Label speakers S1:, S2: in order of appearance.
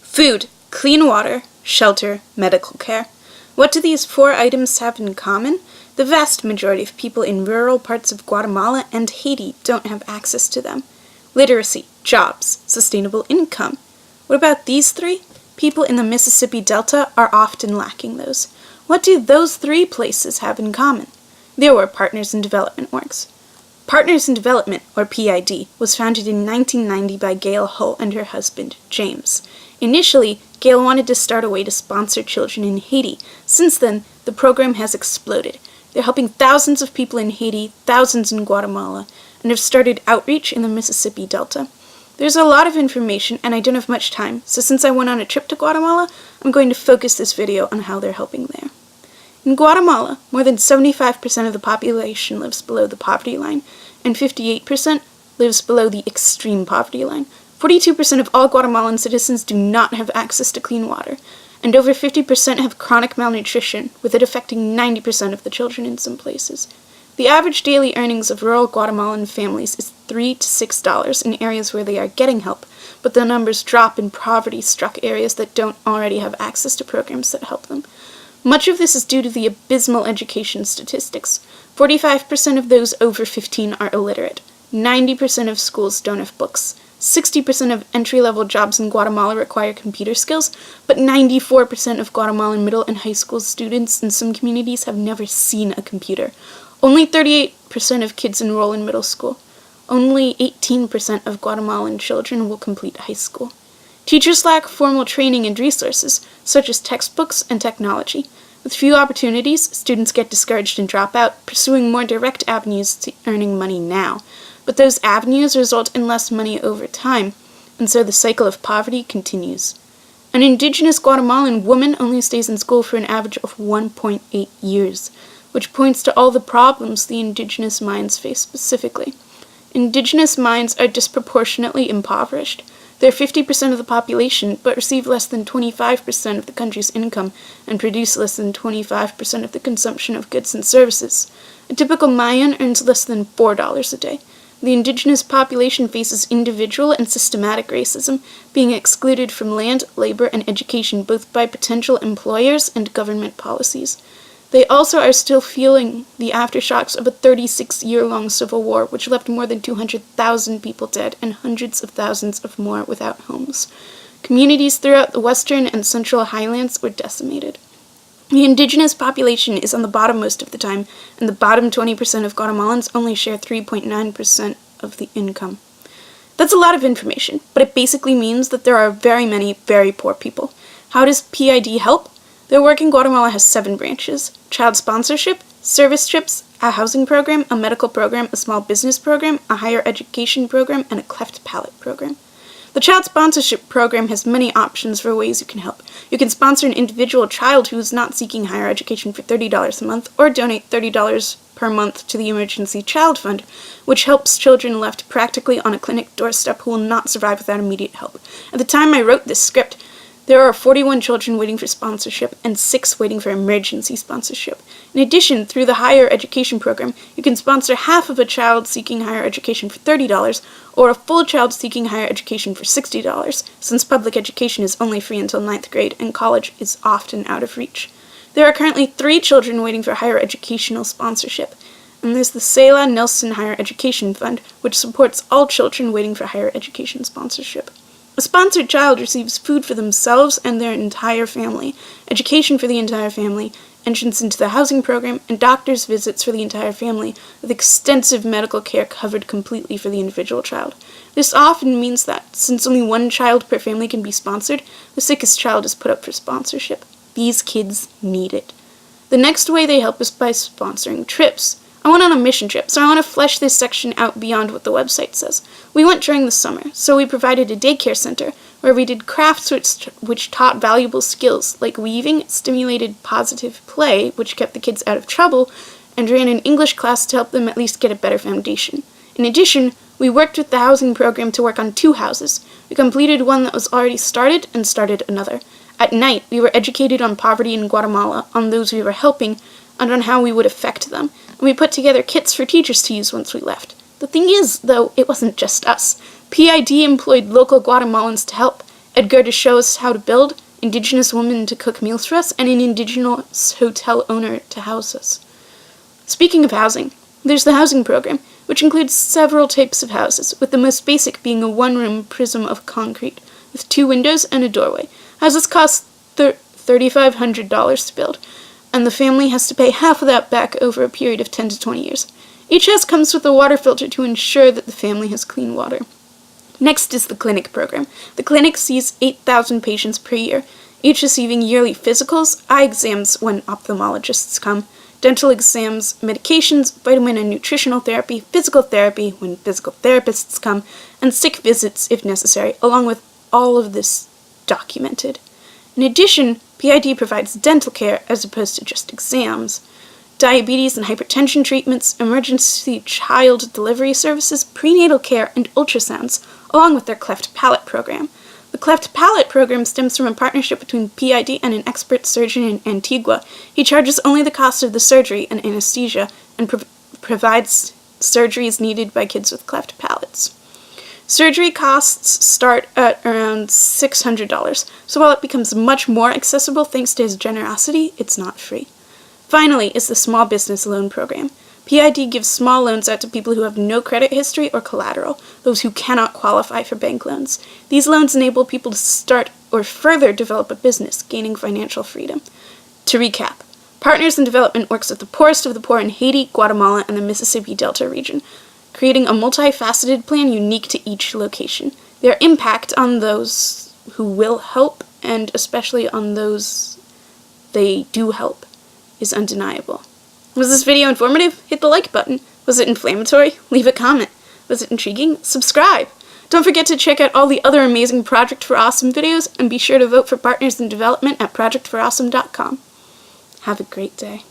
S1: Food, clean water, shelter, medical care. What do these 4 items have in common? The vast majority of people in rural parts of Guatemala and Haiti don't have access to them. Literacy, jobs, sustainable income. What about these 3? People in the Mississippi Delta are often lacking those. What do those 3 places have in common? They were Partners in Development works. Partners in Development, or PID, was founded in 1990 by Gail Hull and her husband, James. Initially, Gail wanted to start a way to sponsor children in Haiti. Since then, the program has exploded. They're helping thousands of people in Haiti, thousands in Guatemala, and have started outreach in the Mississippi Delta. There's a lot of information, and I don't have much time, so since I went on a trip to Guatemala, I'm going to focus this video on how they're helping there. In Guatemala, more than 75% of the population lives below the poverty line, and 58% lives below the extreme poverty line. 42% of all Guatemalan citizens do not have access to clean water, and over 50% have chronic malnutrition, with it affecting 90% of the children in some places. The average daily earnings of rural Guatemalan families is $3 to $6 in areas where they are getting help, but the numbers drop in poverty-struck areas that don't already have access to programs that help them. Much of this is due to the abysmal education statistics. 45% of those over 15 are illiterate. 90% of schools don't have books. 60% of entry-level jobs in Guatemala require computer skills, but 94% of Guatemalan middle and high school students in some communities have never seen a computer. Only 38% of kids enroll in middle school. Only 18% of Guatemalan children will complete high school. Teachers lack formal training and resources, such as textbooks and technology. With few opportunities, students get discouraged and drop out, pursuing more direct avenues to earning money now. But those avenues result in less money over time, and so the cycle of poverty continues. An indigenous Guatemalan woman only stays in school for an average of 1.8 years, which points to all the problems the indigenous minds face specifically. Indigenous minds are disproportionately impoverished. They're 50% of the population, but receive less than 25% of the country's income and produce less than 25% of the consumption of goods and services. A typical Mayan earns less than $4 a day. The indigenous population faces individual and systematic racism, being excluded from land, labor, and education both by potential employers and government policies. They also are still feeling the aftershocks of a 36-year-long civil war, which left more than 200,000 people dead and hundreds of thousands of more without homes. Communities throughout the western and central highlands were decimated. The indigenous population is on the bottom most of the time, and the bottom 20% of Guatemalans only share 3.9% of the income. That's a lot of information, but it basically means that there are very many very poor people. How does PID help? Their work in Guatemala has 7 branches: child sponsorship, service trips, a housing program, a medical program, a small business program, a higher education program, and a cleft palate program. The child sponsorship program has many options for ways you can help. You can sponsor an individual child who is not seeking higher education for $30 a month, or donate $30 per month to the Emergency Child Fund, which helps children left practically on a clinic doorstep who will not survive without immediate help. At the time I wrote this script, there are 41 children waiting for sponsorship and 6 waiting for emergency sponsorship. In addition, through the higher education program, you can sponsor half of a child seeking higher education for $30, or a full child seeking higher education for $60, since public education is only free until 9th grade and college is often out of reach. There are currently 3 children waiting for higher educational sponsorship, and there's the Selah Nelson Higher Education Fund, which supports all children waiting for higher education sponsorship. A sponsored child receives food for themselves and their entire family, education for the entire family, entrance into the housing program, and doctor's visits for the entire family, with extensive medical care covered completely for the individual child. This often means that, since only 1 child per family can be sponsored, the sickest child is put up for sponsorship. These kids need it. The next way they help is by sponsoring trips. I went on a mission trip, so I want to flesh this section out beyond what the website says. We went during the summer, so we provided a daycare center where we did crafts which taught valuable skills, like weaving, stimulated positive play, which kept the kids out of trouble, and ran an English class to help them at least get a better foundation. In addition, we worked with the housing program to work on 2 houses. We completed one that was already started and started another. At night, we were educated on poverty in Guatemala, on those we were helping, and on how we would affect them, and we put together kits for teachers to use once we left. The thing is, though, it wasn't just us. PID employed local Guatemalans to help. Edgar to show us how to build, indigenous woman to cook meals for us, and an indigenous hotel owner to house us. Speaking of housing, there's the housing program, which includes several types of houses, with the most basic being a one-room prism of concrete, with 2 windows and a doorway. Houses cost $3,500 to build, and the family has to pay half of that back over a period of 10 to 20 years. Each house comes with a water filter to ensure that the family has clean water. Next is the clinic program. The clinic sees 8,000 patients per year, each receiving yearly physicals, eye exams when ophthalmologists come, dental exams, medications, vitamin and nutritional therapy, physical therapy when physical therapists come, and sick visits if necessary, along with all of this documented. In addition, PID provides dental care as opposed to just exams, diabetes and hypertension treatments, emergency child delivery services, prenatal care, and ultrasounds, along with their cleft palate program. The cleft palate program stems from a partnership between PID and an expert surgeon in Antigua. He charges only the cost of the surgery and anesthesia and provides surgeries needed by kids with cleft palates. Surgery costs start at around $600, so while it becomes much more accessible thanks to his generosity, it's not free. Finally is the Small Business Loan Program. PID gives small loans out to people who have no credit history or collateral, those who cannot qualify for bank loans. These loans enable people to start or further develop a business, gaining financial freedom. To recap, Partners in Development works with the poorest of the poor in Haiti, Guatemala, and the Mississippi Delta region, creating a multifaceted plan unique to each location. Their impact on those who will help, and especially on those they do help, is undeniable. Was this video informative? Hit the like button. Was it inflammatory? Leave a comment. Was it intriguing? Subscribe. Don't forget to check out all the other amazing Project for Awesome videos, and be sure to vote for Partners in Development at projectforawesome.com. Have a great day.